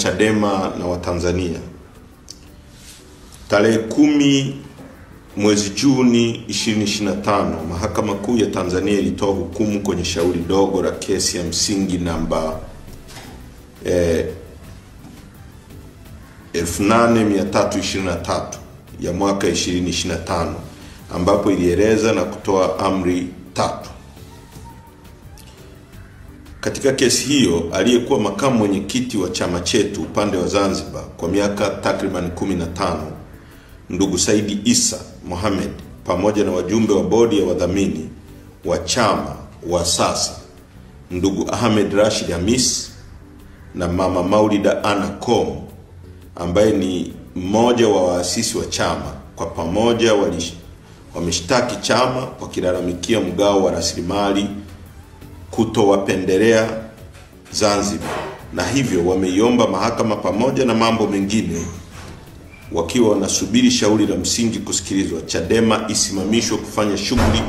Chadema na Watanzania. Tarehe 10 mwezi Juni 2025, Mahakama Kuu ya Tanzania ilitoa hukumu kwenye shauri dogo la kesi ya msingi namba 8323 ya mwaka 2025, ambapo ilieleza na kutoa amri 3. Katika kesi hiyo, aliyekuwa makamu mwenyekiti wa chama chetu upande wa Zanzibar kwa miaka takriban 15, ndugu Saidi Isa Mohamed, pamoja na wajumbe wa bodi ya wadhamini wa chama wa sasa, ndugu Ahmed Rashid Hamis na mama Maulida Ana Kom, ambaye ni mmoja wa waasisi wa chama, kwa pamoja wameshtaki chama wakilalamikia mgao wa rasilimali kutowapendelea Zanzibar, na hivyo wameiomba mahakama pamoja na mambo mengine, wakiwa wanasubiri shauri la msingi kusikilizwa, Chadema isimamishwe kufanya shughuli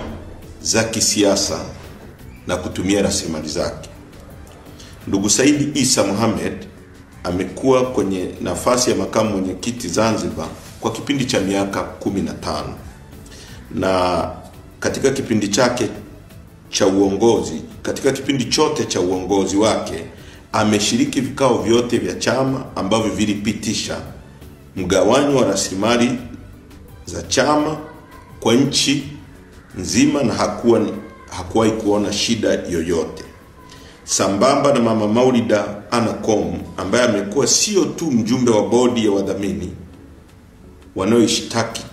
za kisiasa na kutumia rasilimali zake. Ndugu Saidi Isa Mohamed amekuwa kwenye nafasi ya makamu mwenyekiti Zanzibar kwa kipindi cha miaka 15, na katika kipindi chote cha uongozi wake ameshiriki vikao vyote vya chama ambavyo vilipitisha mgawanyo wa rasilimali za chama kwa nchi nzima, na hakuwahi kuona shida yoyote. Sambamba na mama Maulida Ana Kom, ambaye amekuwa sio tu mjumbe wa bodi ya wadhamini wanaoishtaki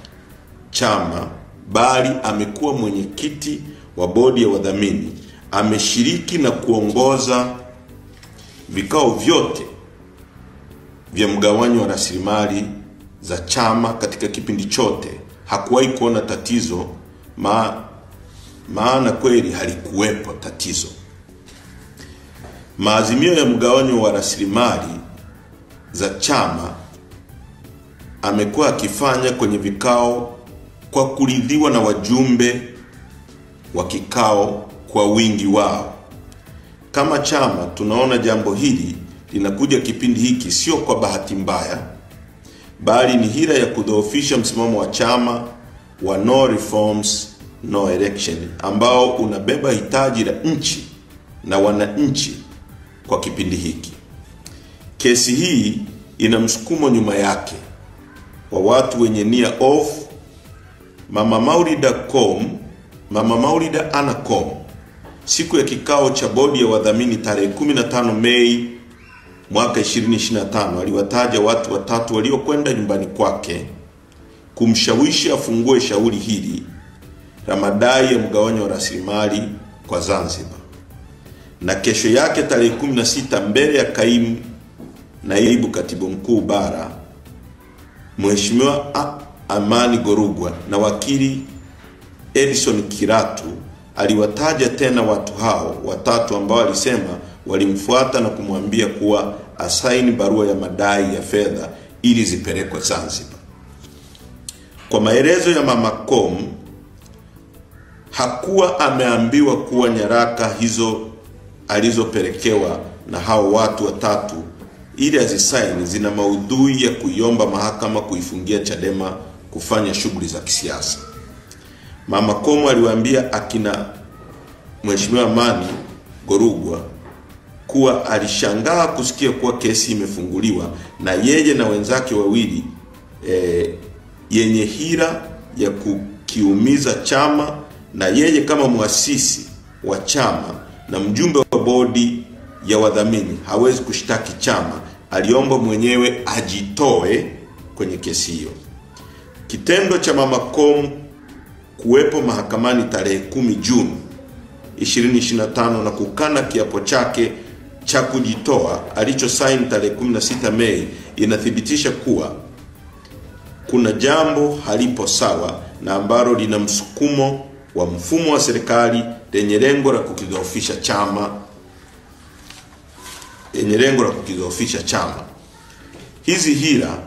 chama, bali amekuwa mwenyekiti wa bodi ya wadhamini, ameshiriki na kuongoza vikao vyote vya mgawanyo wa rasilimali za chama katika kipindi chote. Hakuwahi kuona tatizo, maana kweli halikuwepo tatizo. Maazimio ya mgawanyo wa rasilimali za chama amekuwa akifanya kwenye vikao kwa kuridhiwa na wajumbe wa kikao kwa wingi wao. Kama chama tunaona jambo hili linakuja kipindi hiki sio kwa bahati mbaya, bali ni hila ya kudhoofisha msimamo wa chama wa no reforms no election, ambao unabeba hitaji la nchi na wananchi kwa kipindi hiki. Kesi hii ina msukumo nyuma yake wa watu wenye nia off. Mama Maulida Ana Kom, siku ya kikao cha bodi ya wadhamini tarehe 15 Mei mwaka 2025, aliwataja watu 3 waliokwenda nyumbani kwake kumshawishi afungue shauri hili la madai ya mgawanyo wa rasilimali kwa Zanzibar. Na kesho yake tarehe 16, mbele ya kaimu naibu katibu mkuu bara Mheshimiwa Amani Gorugwa na wakili Edison Kiratu, aliwataja tena watu hao 3 ambao alisema walimfuata na kumwambia kuwa asaini barua ya madai ya fedha ili zipelekwe Zanzibar. Kwa maelezo ya mama Kom, hakuwa ameambiwa kuwa nyaraka hizo alizopelekewa na hao watu 3 ili azisaini zina maudhui ya kuiomba mahakama kuifungia Chadema kufanya shughuli za kisiasa. Mama Kom aliwaambia akina Mheshimiwa Amani Gorugwa kuwa alishangaa kusikia kuwa kesi imefunguliwa na yeye na wenzake wawili yenye hila ya kukiumiza chama, na yeye kama muasisi wa chama na mjumbe wa bodi ya wadhamini hawezi kushtaki chama. Aliomba mwenyewe ajitoe kwenye kesi hiyo. Kitendo cha mama Kom kuwepo mahakamani tarehe 10 Juni 2025 na kukana kiapo chake cha kujitoa alichosaini tarehe 16 Mei inathibitisha kuwa kuna jambo halipo sawa na ambalo lina msukumo wa mfumo wa serikali lenye lengo la kukidhoofisha chama. Hizi hila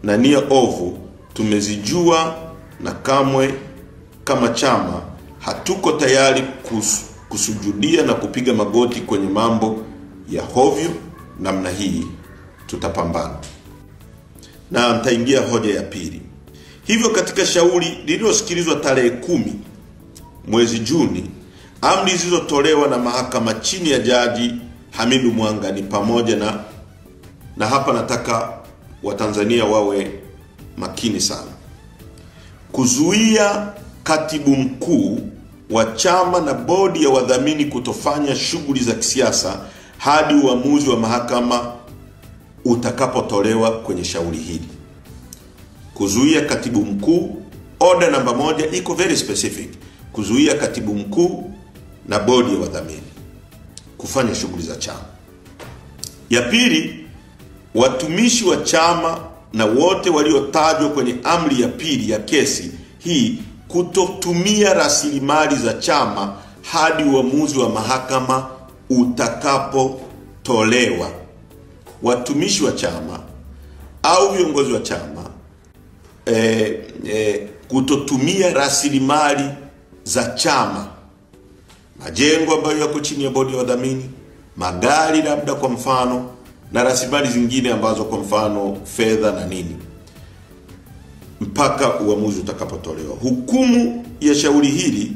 na nia ovu tumezijua, na kamwe kama chama hatuko tayari kusujudia na kupiga magoti kwenye mambo ya hovyo namna hii. tutapambana. Na nitaingia hoja ya pili. Hivyo katika shauri lililosikilizwa tarehe 10 mwezi Juni, amri zilizotolewa na mahakama chini ya Jaji Hamidu Mwanga ni pamoja na hapa nataka Watanzania wawe makini sana: kuzuia katibu mkuu wa chama na bodi ya wadhamini kutofanya shughuli za kisiasa hadi uamuzi wa mahakama utakapotolewa kwenye shauri hili. Kuzuia katibu mkuu, order namba 1 iko very specific: kuzuia katibu mkuu na bodi ya wadhamini kufanya shughuli za chama. Ya pili, watumishi wa chama na wote waliotajwa kwenye amri ya pili ya kesi hii kutotumia rasilimali za chama hadi uamuzi wa mahakama utakapotolewa. Watumishi wa chama au viongozi wa chama kutotumia rasilimali za chama, majengo ambayo yako chini ya bodi ya wadhamini, magari labda kwa mfano, na rasilimali zingine ambazo kwa mfano fedha na nini, mpaka uamuzi utakapotolewa. Hukumu ya shauri hili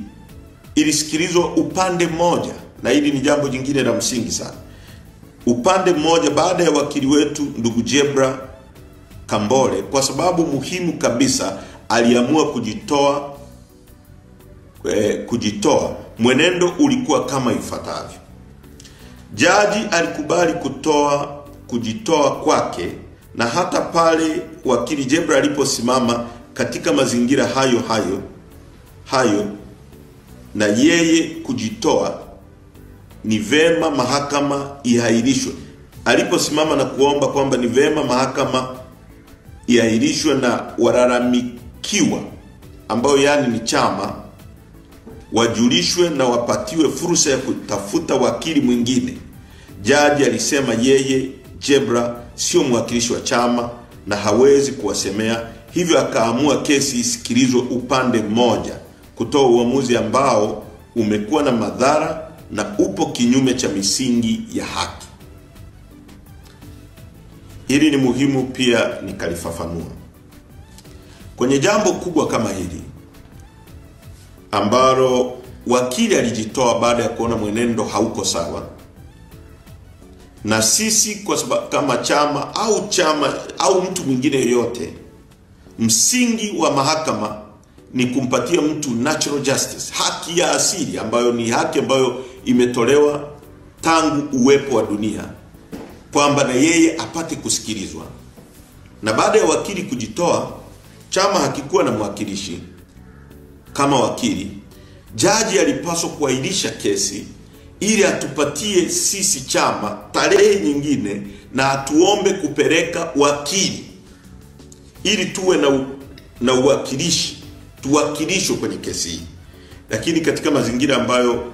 ilisikilizwa upande mmoja, na hili ni jambo jingine la msingi sana. Upande mmoja baada ya wakili wetu ndugu Jebra Kambole, kwa sababu muhimu kabisa, aliamua kujitoa. Mwenendo ulikuwa kama ifuatavyo: jaji alikubali kujitoa kwake, na hata pale wakili Jebra aliposimama katika mazingira hayo na yeye kujitoa, ni vema mahakama ihairishwe. Aliposimama na kuomba kwamba ni vema mahakama ihairishwe na walalamikiwa ambao yani ni chama wajulishwe na wapatiwe fursa ya kutafuta wakili mwingine, jaji alisema yeye Jebra sio mwakilishi wa chama na hawezi kuwasemea, hivyo akaamua kesi isikilizwe upande mmoja, kutoa uamuzi ambao umekuwa na madhara na upo kinyume cha misingi ya haki. Hili ni muhimu pia nikalifafanua. Kwenye jambo kubwa kama hili ambalo wakili alijitoa baada ya kuona mwenendo hauko sawa, na sisi kwa sababu kama chama au mtu mwingine yoyote, msingi wa mahakama ni kumpatia mtu natural justice, haki ya asili, ambayo ni haki ambayo imetolewa tangu uwepo wa dunia, kwamba na yeye apate kusikilizwa. Na baada ya wakili kujitoa, chama hakikuwa na mwakilishi kama wakili. Jaji alipaswa kuahirisha kesi ili atupatie sisi chama tarehe nyingine na atuombe kupeleka wakili ili tuwe na uwakilishi, tuwakilishwe kwenye kesi hii. Lakini katika mazingira ambayo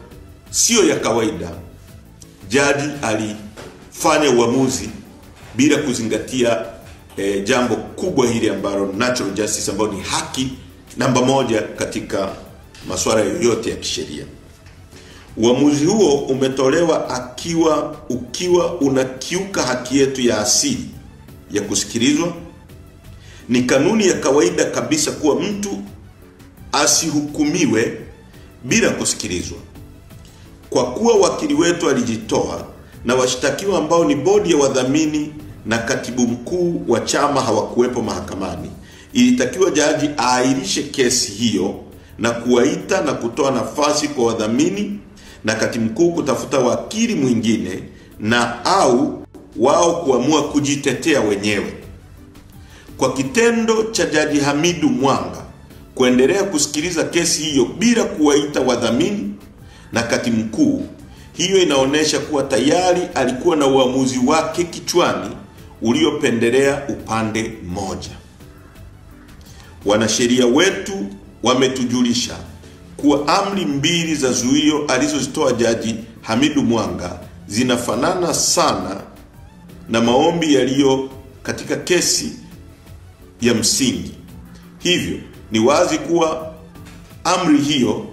sio ya kawaida, jaji alifanya uamuzi bila kuzingatia jambo kubwa hili ambalo natural justice, ambayo ni haki namba 1 katika masuala yoyote ya kisheria. Uamuzi huo umetolewa ukiwa unakiuka haki yetu ya asili ya kusikilizwa. Ni kanuni ya kawaida kabisa kuwa mtu asihukumiwe bila kusikilizwa. Kwa kuwa wakili wetu alijitoa na washtakiwa ambao ni bodi ya wadhamini na katibu mkuu wa chama hawakuwepo mahakamani, ilitakiwa jaji aahirishe kesi hiyo na kuwaita na kutoa nafasi kwa wadhamini na katibu mkuu kutafuta wakili mwingine na au wao kuamua kujitetea wenyewe. Kwa kitendo cha Jaji Hamidu Mwanga kuendelea kusikiliza kesi hiyo bila kuwaita wadhamini na katibu mkuu, hiyo inaonyesha kuwa tayari alikuwa na uamuzi wake kichwani uliopendelea upande mmoja. Wanasheria wetu wametujulisha kuwa amri 2 za zuio alizozitoa Jaji Hamidu Mwanga zinafanana sana na maombi yaliyo katika kesi ya msingi. Hivyo ni wazi kuwa amri hizo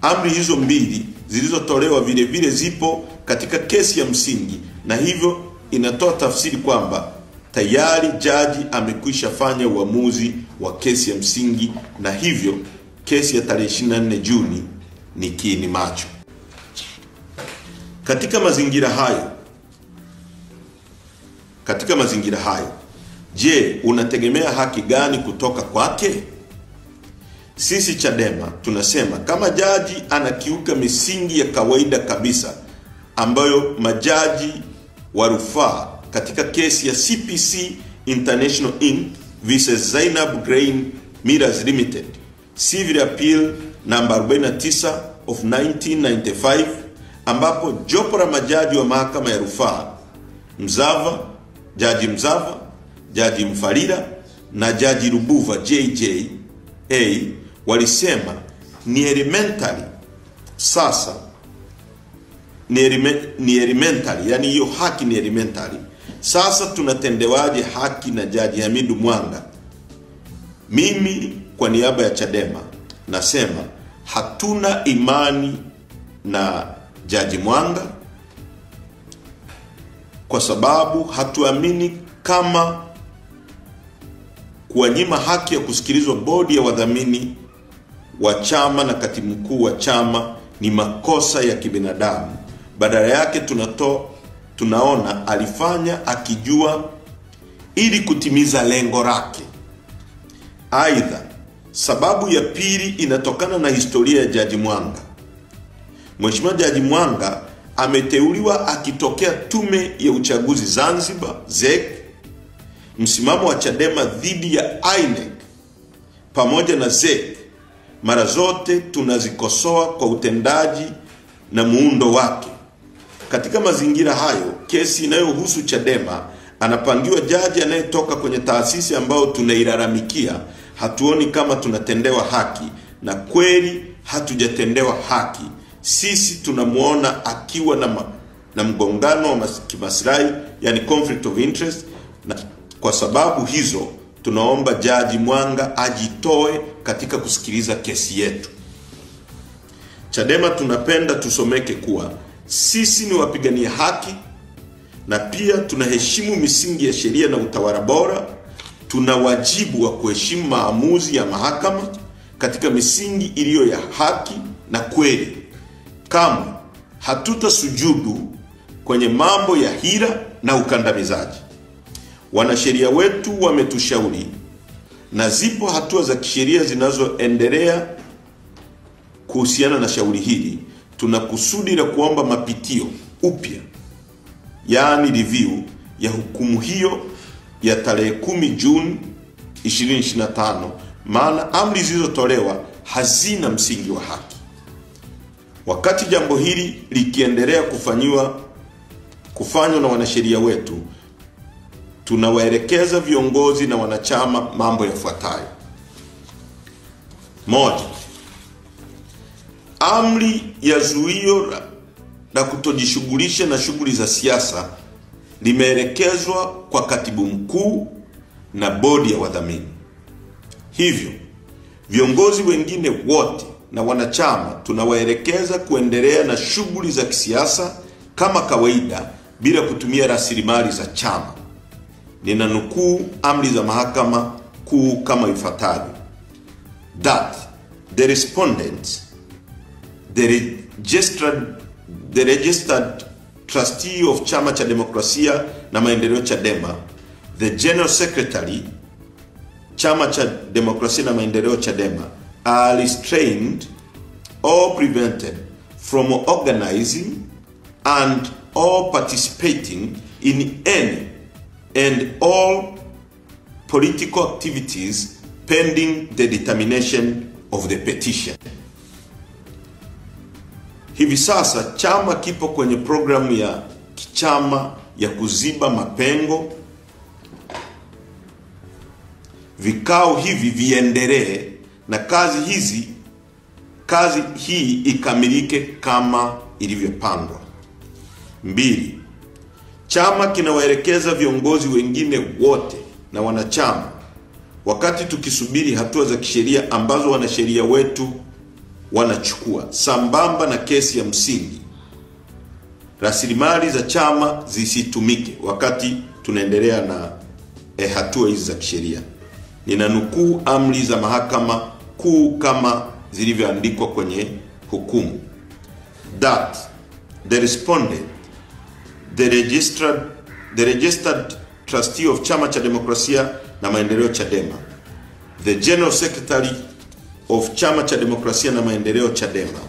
2 zilizotolewa vile vile zipo katika kesi ya msingi, na hivyo inatoa tafsiri kwamba tayari jaji amekwisha fanya uamuzi wa kesi ya msingi, na hivyo kesi ya tarehe 24 Juni ni kiini macho. Katika mazingira hayo, je, unategemea haki gani kutoka kwake? Sisi Chadema tunasema kama jaji anakiuka misingi ya kawaida kabisa ambayo majaji wa rufaa katika kesi ya CPC International Inc. vs. Zainab Grain Millers Limited, Civil Appeal number 49 of 1995, ambapo jopo la majaji wa mahakama ya rufaa Jaji Mzava, Jaji Mfarira na Jaji Rubuva JJA walisema ni elementary. Sasa ni elementary, yani hiyo haki ni elementary. Sasa tunatendewaje haki na Jaji Hamidu Mwanga? Mimi kwa niaba ya Chadema nasema hatuna imani na Jaji Mwanga kwa sababu hatuamini kama kuwanyima haki ya kusikilizwa bodi ya wadhamini wa chama na katibu mkuu wa chama ni makosa ya kibinadamu. Badala yake tunaona alifanya akijua ili kutimiza lengo lake. Aidha, sababu ya pili inatokana na historia ya Jaji Mwanga. Mheshimiwa Jaji Mwanga ameteuliwa akitokea Tume ya Uchaguzi Zanzibar ZEC. Msimamo wa Chadema dhidi ya INEC pamoja na ZEC mara zote tunazikosoa kwa utendaji na muundo wake. Katika mazingira hayo, kesi inayohusu Chadema anapangiwa jaji anayetoka kwenye taasisi ambayo tunailalamikia. Hatuoni kama tunatendewa haki, na kweli hatujatendewa haki. Sisi tunamuona akiwa na mgongano wa kimaslahi, yani conflict of interest, na kwa sababu hizo tunaomba Jaji Mwanga ajitoe katika kusikiliza kesi yetu. Chadema tunapenda tusomeke kuwa sisi ni wapigania haki na pia tunaheshimu misingi ya sheria na utawala bora. Tuna wajibu wa kuheshimu maamuzi ya mahakama katika misingi iliyo ya haki na kweli. Kamwe hatutasujudu kwenye mambo ya hila na ukandamizaji. Wanasheria wetu wametushauri na zipo hatua za kisheria zinazoendelea kuhusiana na shauri hili. Tunakusudi la kuomba mapitio upya, yani review ya hukumu hiyo ya tarehe 10 Juni 2025, maana amri zilizotolewa hazina msingi wa haki. Wakati jambo hili likiendelea kufanywa na wanasheria wetu, tunawaelekeza viongozi na wanachama mambo yafuatayo. Moja, amri ya zuio la kutojishughulisha na shughuli za siasa limeelekezwa kwa katibu mkuu na bodi ya wadhamini. Hivyo, viongozi wengine wote na wanachama tunawaelekeza kuendelea na shughuli za kisiasa kama kawaida bila kutumia rasilimali za chama. Ninanukuu amri za mahakama kuu kama ifuatavyo: that the respondent, the registered trustee of Chama cha Demokrasia na Maendeleo Chadema, the general secretary Chama cha Demokrasia na Maendeleo Chadema, are restrained or prevented from organizing and or participating in any and all political activities pending the determination of the petition. Hivi sasa chama kipo kwenye programu ya kichama ya kuziba mapengo. Vikao hivi viendelee na kazi hii ikamilike kama ilivyopangwa. 2. Chama kinawaelekeza viongozi wengine wote na wanachama, wakati tukisubiri hatua za kisheria ambazo wanasheria wetu wanachukua sambamba na kesi ya msingi, rasilimali za chama zisitumike wakati tunaendelea na hatua hizi za kisheria. Ninanukuu amri za mahakama kuu kama zilivyoandikwa kwenye hukumu. That the respondent, the registered trustee of Chama cha Demokrasia na Maendeleo Chadema, the General Secretary of Chama cha Demokrasia na Maendeleo Chadema,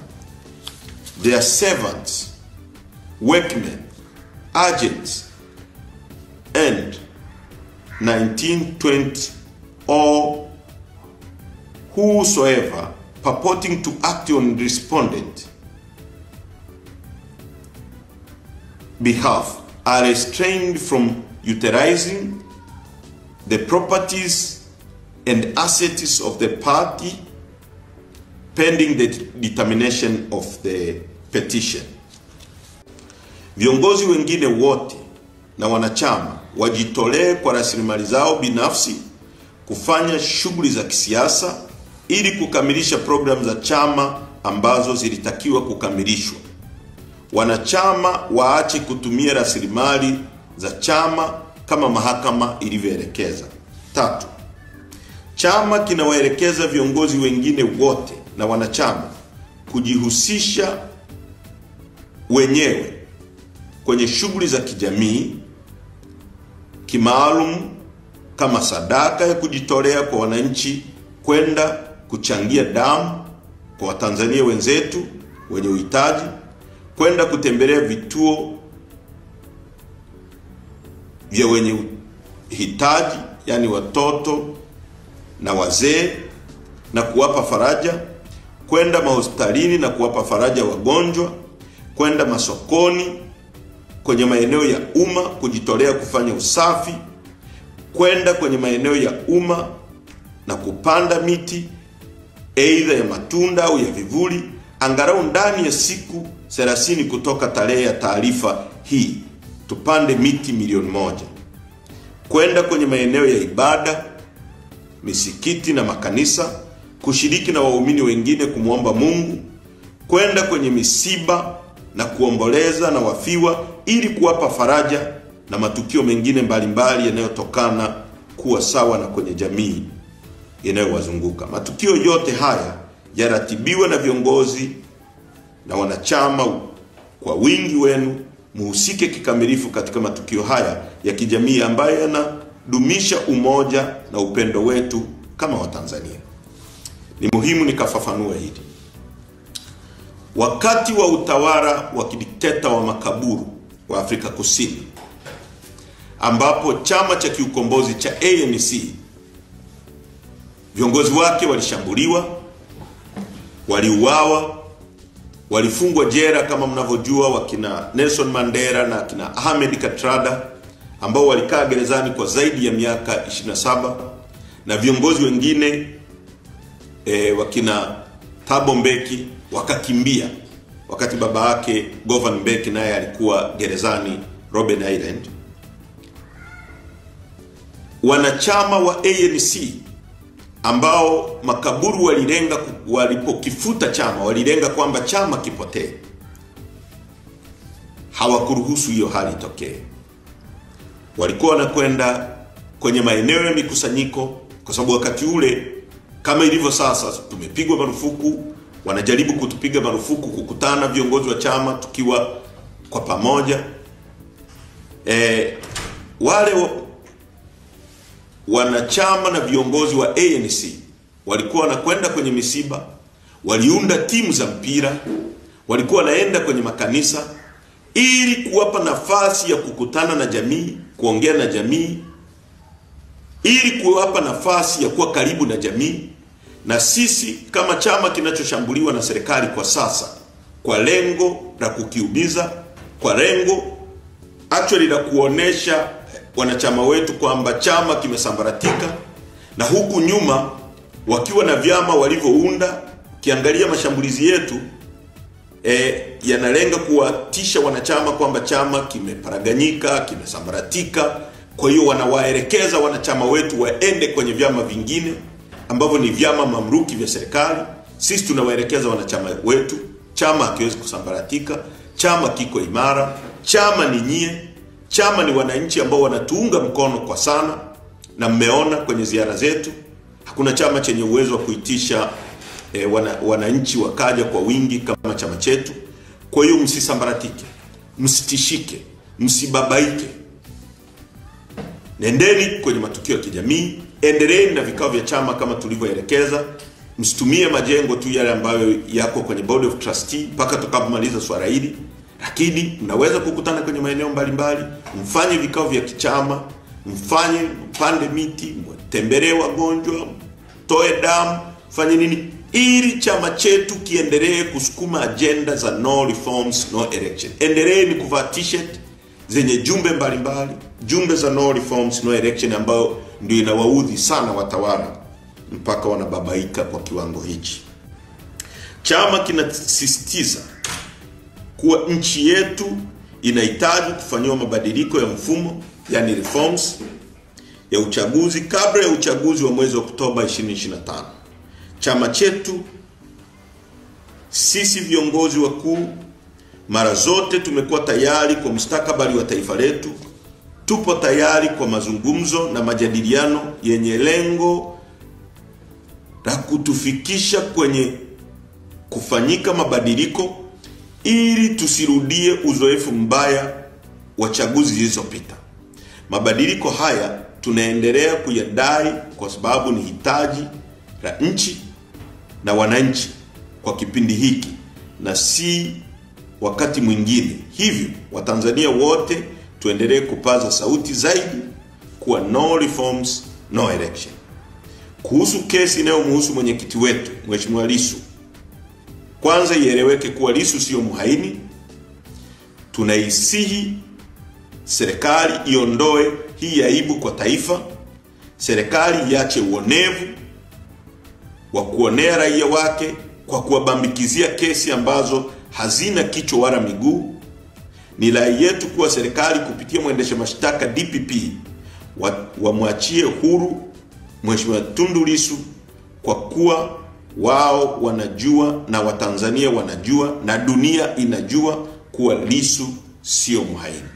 their servants, workmen, agents, and 1920 or whosoever purporting to act on respondent behalf are restrained from utilizing the properties and assets of the party pending the determination of the petition. Viongozi wengine wote na wanachama wajitolee kwa rasilimali zao binafsi kufanya shughuli za kisiasa ili kukamilisha programu za chama ambazo zilitakiwa kukamilishwa. Wanachama waache kutumia rasilimali za chama kama mahakama ilivyoelekeza. 3. Chama kinawaelekeza viongozi wengine wote na wanachama kujihusisha wenyewe kwenye shughuli za kijamii kimaalum kama sadaka ya kujitolea kwa wananchi, kwenda kuchangia damu kwa Watanzania wenzetu wenye uhitaji, kwenda kutembelea vituo vya wenye uhitaji, yani watoto na wazee, na kuwapa faraja, kwenda mahospitalini na kuwapa faraja wagonjwa, kwenda masokoni, kwenye maeneo ya umma kujitolea kufanya usafi, kwenda kwenye maeneo ya umma na kupanda miti aidha ya matunda au ya vivuli angalau ndani ya siku 30 kutoka tarehe ya taarifa hii. Tupande miti 1,000,000. Kwenda kwenye maeneo ya ibada, misikiti na makanisa, kushiriki na waumini wengine kumuomba Mungu, kwenda kwenye misiba na kuomboleza na wafiwa ili kuwapa faraja na matukio mengine mbalimbali yanayotokana kuwa sawa na kwenye jamii inayowazunguka. Matukio yote haya yaratibiwa na viongozi na wanachama. Kwa wingi wenu muhusike kikamilifu katika matukio haya ya kijamii ambayo yanadumisha umoja na upendo wetu kama Watanzania. Ni muhimu nikafafanua hili. Wakati wa utawala wa kidikteta wa makaburu wa Afrika Kusini, ambapo chama cha kiukombozi cha ANC viongozi wake walishambuliwa, waliuawa, walifungwa jela kama mnavyojua, wakina Nelson Mandela na kina Ahmed Kathrada ambao walikaa gerezani kwa zaidi ya miaka 27, na viongozi wengine wakina Thabo Mbeki wakakimbia wakati baba yake Govan Mbeki naye alikuwa gerezani Robben Island. Wanachama wa ANC ambao makaburu walilenga, walipokifuta chama walilenga kwamba chama kipotee, hawakuruhusu hiyo hali itokee. Walikuwa wanakwenda kwenye maeneo ya mikusanyiko, kwa sababu wakati ule kama ilivyo sasa tumepigwa marufuku, wanajaribu kutupiga marufuku kukutana viongozi wa chama tukiwa kwa pamoja. Wale wanachama na viongozi wa ANC walikuwa wanakwenda kwenye misiba, waliunda timu za mpira, walikuwa wanaenda kwenye makanisa ili kuwapa nafasi ya kukutana na jamii, kuongea na jamii, ili kuwapa nafasi ya kuwa karibu na jamii. Na sisi kama chama kinachoshambuliwa na serikali kwa sasa, kwa lengo la kukiubiza, kwa lengo actually la kuonesha wanachama wetu kwamba chama kimesambaratika, na huku nyuma wakiwa na vyama walivyounda, kiangalia mashambulizi yetu yanalenga kuwatisha wanachama kwamba chama kimeparaganyika, kimesambaratika. Kwa hiyo wanawaelekeza wanachama wetu waende kwenye vyama vingine ambavyo ni vyama mamluki vya serikali. Sisi tunawaelekeza wanachama wetu chama hakiwezi kusambaratika, Chama kiko imara, chama ni nyie, chama ni wananchi ambao wanatuunga mkono kwa sana, na mmeona kwenye ziara zetu hakuna chama chenye uwezo wa kuitisha wananchi wakaja kwa wingi kama chama chetu. Kwa hiyo msisambaratike, msitishike, msibabaike. Nendeni kwenye matukio ya kijamii, endeleeni na vikao vya chama kama tulivyoelekeza. Msitumie majengo tu yale ambayo yako kwenye board of trustee mpaka tutakapomaliza swala hili, lakini mnaweza kukutana kwenye maeneo mbalimbali, mfanye vikao vya kichama, mpande miti, mtembelee wagonjwa, toe damu, fanye nini ili chama chetu kiendelee kusukuma agenda za no reforms no election. Endeleeni kuvaa t-shirt zenye jumbe mbalimbali, jumbe za no reforms no election, ambayo ndio inawaudhi sana watawala mpaka wanababaika kwa kiwango hichi. Chama kinasisitiza kuwa nchi yetu inahitaji kufanywa mabadiliko ya mfumo, yani reforms ya uchaguzi kabla ya uchaguzi wa mwezi Oktoba 2025. Chama chetu, sisi viongozi wakuu, mara zote tumekuwa tayari kwa mustakabali wa taifa letu. Tupo tayari kwa mazungumzo na majadiliano yenye lengo la kutufikisha kwenye kufanyika mabadiliko ili tusirudie uzoefu mbaya wa chaguzi zilizopita. Mabadiliko haya tunaendelea kuyadai kwa sababu ni hitaji la nchi na wananchi kwa kipindi hiki na si wakati mwingine. Hivyo Watanzania wote tuendelee kupaza sauti zaidi kuwa no reforms no election. Kuhusu kesi inayomhusu mwenyekiti wetu Mheshimiwa Lissu, kwanza ieleweke kuwa Lissu sio mhaini. Tunaisihi serikali iondoe hii aibu kwa taifa. Serikali iache uonevu wa kuonea raia wake kwa kuwabambikizia kesi ambazo hazina kichwa wala miguu. Ni rai yetu kuwa serikali kupitia mwendesha mashtaka DPP wamwachie huru Mheshimiwa Tundu Lissu, kwa kuwa wao wanajua na Watanzania wanajua na dunia inajua kuwa Lissu sio mhaini.